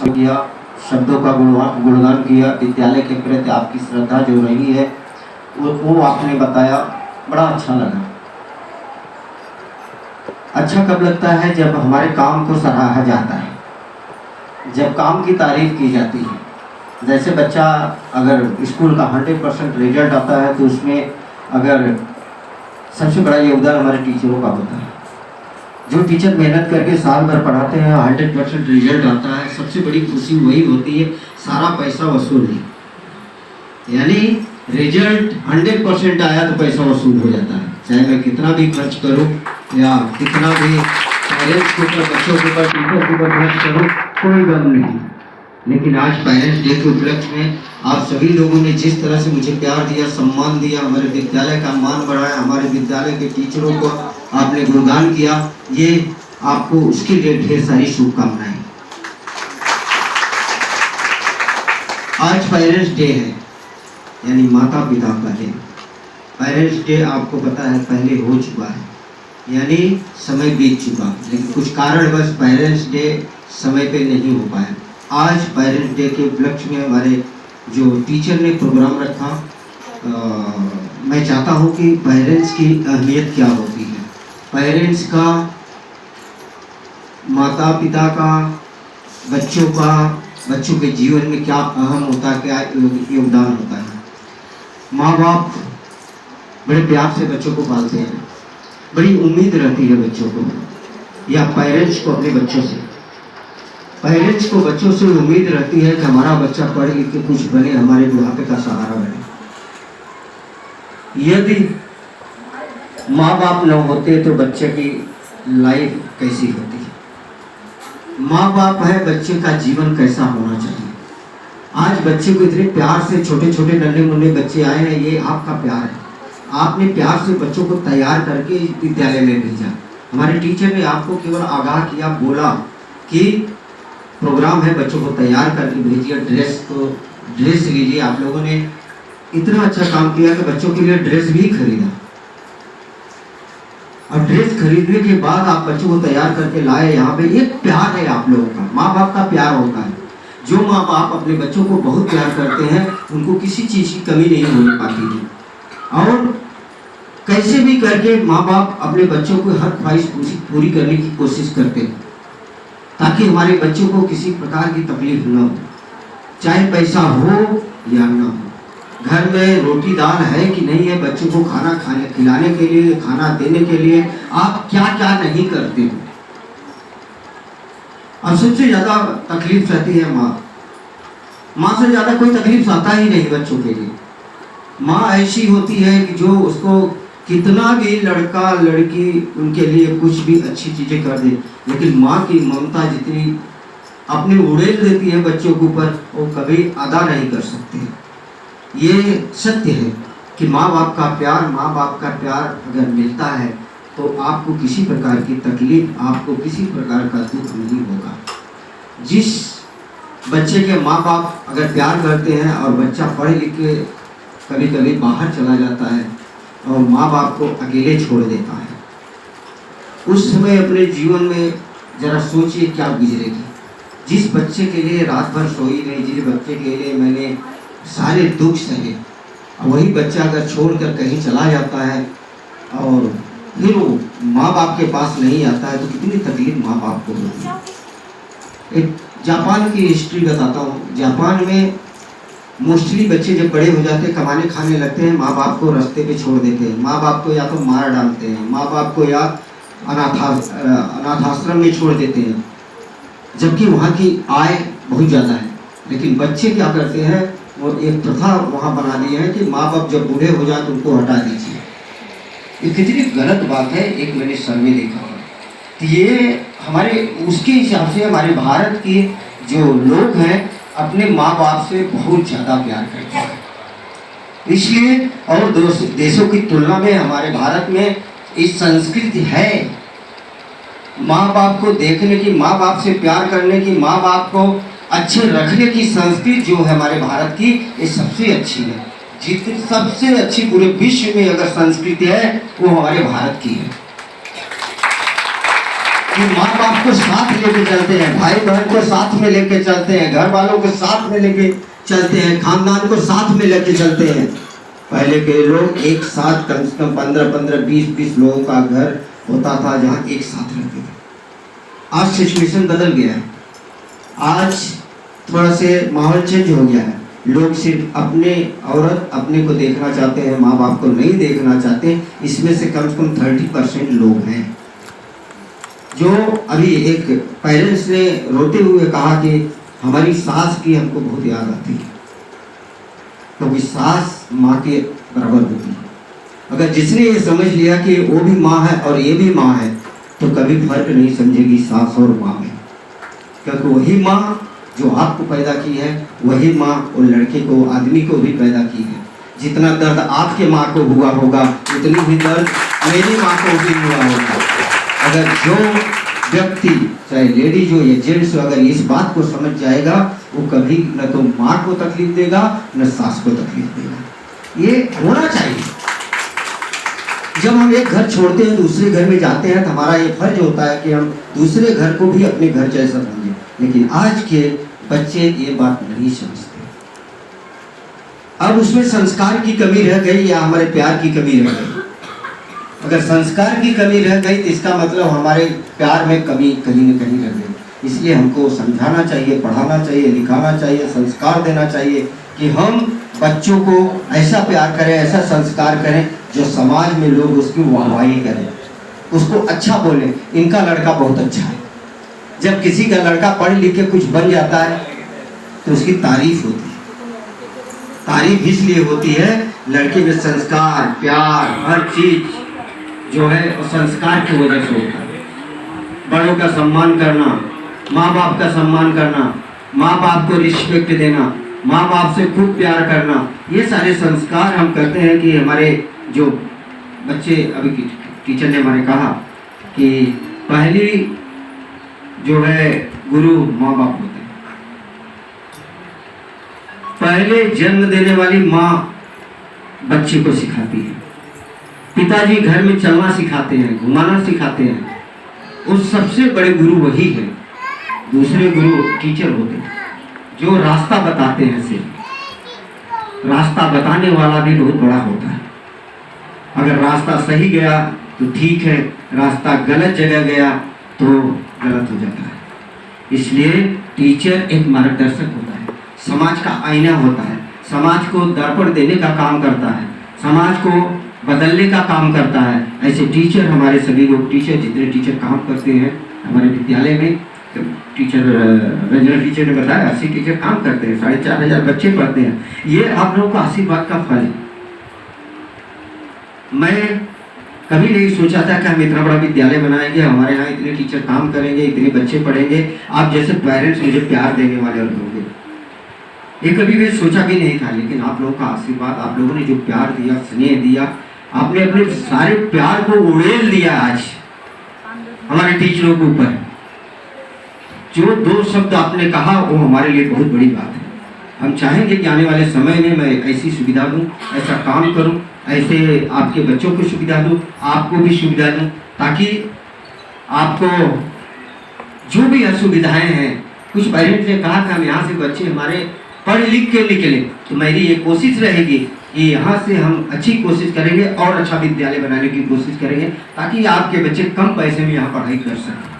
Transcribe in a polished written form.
किया, शब्दों का गुणगान किया, विद्यालय के प्रति आपकी श्रद्धा जो रही है वो आपने बताया, बड़ा अच्छा लगा। अच्छा कब लगता है? जब हमारे काम को सराहा जाता है, जब काम की तारीफ की जाती है। जैसे बच्चा अगर स्कूल का 100% रिजल्ट आता है तो उसमें अगर सबसे बड़ा योगदान हमारे टीचरों का होता है। जो टीचर मेहनत करके साल भर पढ़ाते हैं, 100% रिजल्ट आता है, सबसे बड़ी खुशी वही होती है, सारा पैसा वसूल है। यानी रिजल्ट 100% आया तो पैसा वसूल हो जाता है। चाहे मैं कितना भी खर्च करूं या कितना भी पेरेंट्स के ऊपर, बच्चों के ऊपर, टीचर के ऊपर खर्च करूं, कोई गम नहीं। लेकिन आज पेरेंट्स डे के उपलक्ष्य में आप सभी लोगों ने जिस तरह से मुझे प्यार दिया, सम्मान दिया, हमारे विद्यालय का मान बढ़ाया, हमारे विद्यालय के टीचरों को आपने गुणगान किया, ये आपको उसके लिए ढेर सारी शुभकामनाएं। आज पेरेंट्स डे है, यानी माता पिता का दिन। पेरेंट्स डे आपको पता है पहले हो चुका है, यानी समय बीत चुका, लेकिन कुछ कारणवश पेरेंट्स डे समय पे नहीं हो पाया। आज पेरेंट्स डे के उपलक्ष्य में हमारे जो टीचर ने प्रोग्राम रखा, मैं चाहता हूँ कि पेरेंट्स की अहमियत क्या होती है, पेरेंट्स का, माता पिता का, बच्चों के जीवन में क्या अहम होता है, क्या योगदान होता है। माँ बाप बड़े प्यार से बच्चों को पालते हैं, बड़ी उम्मीद रहती है बच्चों को, या पेरेंट्स को अपने बच्चों से, पेरेंट्स को बच्चों से उम्मीद रहती है कि हमारा बच्चा पढ़ लिख के कुछ बने, हमारे बुढ़ापे का सहारा बने। यदि माँ बाप न होते तो बच्चे की लाइफ कैसी होती? माँ बाप है, बच्चे का जीवन कैसा होना चाहिए। आज बच्चे को इतने प्यार से, छोटे छोटे नन्हे मुन्ने बच्चे आए हैं, ये आपका प्यार है। आपने प्यार से बच्चों को तैयार करके विद्यालय में भेजा। हमारे टीचर ने आपको केवल आगाह किया, बोला कि प्रोग्राम है, बच्चों को तैयार करके भेजिए, ड्रेस लीजिए। आप लोगों ने इतना अच्छा काम किया कि बच्चों के लिए ड्रेस भी खरीदा, और ड्रेस खरीदने के बाद आप बच्चों को तैयार करके लाए यहाँ पे। एक प्यार है आप लोगों का, माँ बाप का प्यार होता है। जो माँ बाप अपने बच्चों को बहुत प्यार करते हैं, उनको किसी चीज की कमी नहीं हो पाती है, और कैसे भी करके माँ बाप अपने बच्चों को हर ख्वाहिश पूरी करने की कोशिश करते हैं, ताकि हमारे बच्चों को किसी प्रकार की तकलीफ न हो, चाहे पैसा हो या न हो। घर में रोटी दाल है कि नहीं है, बच्चों को खिलाने के लिए, खाना देने के लिए आप क्या क्या नहीं करते हो। और सबसे ज्यादा तकलीफ रहती है माँ से ज्यादा कोई तकलीफ आता ही नहीं बच्चों के लिए। माँ ऐसी होती है कि जो उसको कितना भी लड़का लड़की उनके लिए कुछ भी अच्छी चीजें कर दे, लेकिन माँ की ममता जितनी अपनी उड़ेल देती है बच्चों के ऊपर, वो कभी अदा नहीं कर सकते। ये सत्य है कि माँ बाप का प्यार अगर मिलता है तो आपको किसी प्रकार की तकलीफ, आपको किसी प्रकार का दुख नहीं होगा। जिस बच्चे के माँ बाप अगर प्यार करते हैं और बच्चा पढ़ लिख के कभी कभी बाहर चला जाता है और माँ बाप को अकेले छोड़ देता है, उस समय अपने जीवन में जरा सोचिए क्या गुजरेगी। जिस बच्चे के लिए रात भर सोई नहीं, जिस बच्चे के लिए मैंने सारे दुख सहे, वही बच्चा अगर छोड़कर कहीं चला जाता है और फिर वो माँ बाप के पास नहीं आता है तो कितनी तकलीफ माँ बाप को होती है। एक जापान की हिस्ट्री बताता हूँ। जापान में मोस्टली बच्चे जब बड़े हो जाते हैं, कमाने खाने लगते हैं, माँ बाप को रास्ते पे छोड़ देते हैं। माँ बाप को या तो मार डालते हैं, माँ बाप को या अनाथाश्रम में छोड़ देते हैं, जबकि वहाँ की आय बहुत ज़्यादा है। लेकिन बच्चे क्या करते हैं, वो एक प्रथा वहाँ बना दी है कि माँ बाप जब बूढ़े हो जाए तो उनको हटा दीजिए। ये कितनी गलत बात है। एक मैंने सर्वे देखा है, तो ये हमारे उसके हिसाब से हमारे भारत के जो लोग हैं अपने माँ बाप से बहुत ज़्यादा प्यार करते हैं। इसलिए और देशों की तुलना में हमारे भारत में इस संस्कृति है, माँ बाप को देखने की, माँ बाप से प्यार करने की, माँ बाप को अच्छे रखने की संस्कृति जो है हमारे भारत की, ये सबसे अच्छी है। जितनी सबसे अच्छी पूरे विश्व में अगर संस्कृति है वो हमारे भारत की है कि माँ बाप को साथ लेके चलते हैं, भाई बहन को साथ में लेके चलते हैं, घर वालों को साथ में लेके चलते हैं, खानदान को साथ में लेके चलते हैं। पहले के लोग एक साथ कम से कम 15-15, 20-20 लोगों का घर होता था जहाँ एक साथ रहते थे। आज सिचुएशन बदल गया है, आज थोड़ा से माहौल चेंज हो गया है। लोग सिर्फ अपने औरत अपने को देखना चाहते हैं, माँ बाप को नहीं देखना चाहते। इसमें से कम 30% लोग हैं जो अभी एक पेरेंट्स ने रोते हुए कहा कि हमारी सास की हमको बहुत याद आती है, क्योंकि सास माँ के बराबर होती है। अगर जिसने ये समझ लिया कि वो भी माँ है और ये भी माँ है, तो कभी फर्क नहीं समझेगी सास और माँ में, क्योंकि वही माँ जो आपको पैदा की है, वही माँ उन लड़के को, आदमी को भी पैदा की है। जितना दर्द आपके माँ को हुआ होगा, उतनी ही दर्द मेरी माँ को भी हुआ होगा। अगर जो व्यक्ति, चाहे लेडीज हो या जेंट्स हो, अगर इस बात को समझ जाएगा, वो कभी न तो माँ को तकलीफ देगा न सास को तकलीफ देगा। ये होना चाहिए। जब हम एक घर छोड़ते हैं, दूसरे घर में जाते हैं, तो हमारा ये फर्ज होता है कि हम दूसरे घर को भी अपने घर जैसा समझें। लेकिन आज के बच्चे ये बात नहीं समझते। अब उसमें संस्कार की कमी रह गई या हमारे प्यार की कमी रह गई? अगर संस्कार की कमी रह गई तो इसका मतलब हमारे प्यार में कमी कहीं न कहीं रह गई। इसलिए हमको समझाना चाहिए, पढ़ाना चाहिए, लिखाना चाहिए, संस्कार देना चाहिए कि हम बच्चों को ऐसा प्यार करें, ऐसा संस्कार करें जो समाज में लोग उसकी वाहवाही करें, उसको अच्छा बोलें, इनका लड़का बहुत अच्छा है। जब किसी का लड़का पढ़ लिख के कुछ बन जाता है तो उसकी तारीफ होती है। तारीफ इसलिए होती है, लड़के में संस्कार, प्यार, हर चीज जो है वो संस्कार की वजह से होता है। बड़ों का सम्मान करना, माँ बाप का सम्मान करना, माँ बाप को रिस्पेक्ट देना, माँ बाप से खूब प्यार करना, ये सारे संस्कार हम करते हैं कि हमारे जो बच्चे, अभी टीचर ने हमारे कहा कि पहली जो है गुरु माँ बाप होते हैं। पहले जन्म देने वाली माँ बच्चे को सिखाती है, पिताजी घर में चलना सिखाते हैं, घुमाना सिखाते हैं, उस सबसे बड़े गुरु वही है। दूसरे गुरु टीचर होते हैं जो रास्ता बताते हैं। सिर्फ रास्ता बताने वाला भी बहुत बड़ा होता है। अगर रास्ता सही गया तो ठीक है, रास्ता गलत जगह गया तो गलत हो जाता है। इसलिए टीचर एक मार्गदर्शक होता है, समाज का आईना होता है, समाज को दर्पण देने का काम करता है, समाज को बदलने का काम करता है। ऐसे टीचर, हमारे सभी लोग टीचर, जितने टीचर काम करते हैं हमारे विद्यालय में, तो टीचर रंजना टीचर ने बताया 80 टीचर काम करते हैं, 4500 बच्चे पढ़ते हैं। ये आप लोगों का आशीर्वाद का फल है। मैं कभी नहीं सोचा था कि हम इतना बड़ा विद्यालय बनाएंगे, हमारे यहाँ इतने टीचर काम करेंगे, इतने बच्चे पढ़ेंगे, आप जैसे पेरेंट्स मुझे प्यार देने वाले होंगे, ये कभी भी सोचा भी नहीं था। लेकिन आप लोगों का आशीर्वाद, आप लोगों ने जो प्यार दिया, स्नेह दिया, आपने अपने सारे प्यार को उड़ेल दिया आज हमारे टीचरों के ऊपर। जो 2 शब्द आपने कहा वो हमारे लिए बहुत बड़ी बात है। हम चाहेंगे कि आने वाले समय में मैं ऐसी सुविधा दूं, ऐसा काम करूं, ऐसे आपके बच्चों को सुविधा दूं, आपको भी सुविधा दूं, ताकि आपको जो भी असुविधाएं हैं, कुछ पेरेंट्स ने कहा था हम यहाँ से बच्चे हमारे पढ़ लिख के निकले, तो मेरी ये कोशिश रहेगी कि यहाँ से हम अच्छी कोशिश करेंगे और अच्छा विद्यालय बनाने की कोशिश करेंगे, ताकि आपके बच्चे कम पैसे में यहाँ पढ़ाई कर सकें।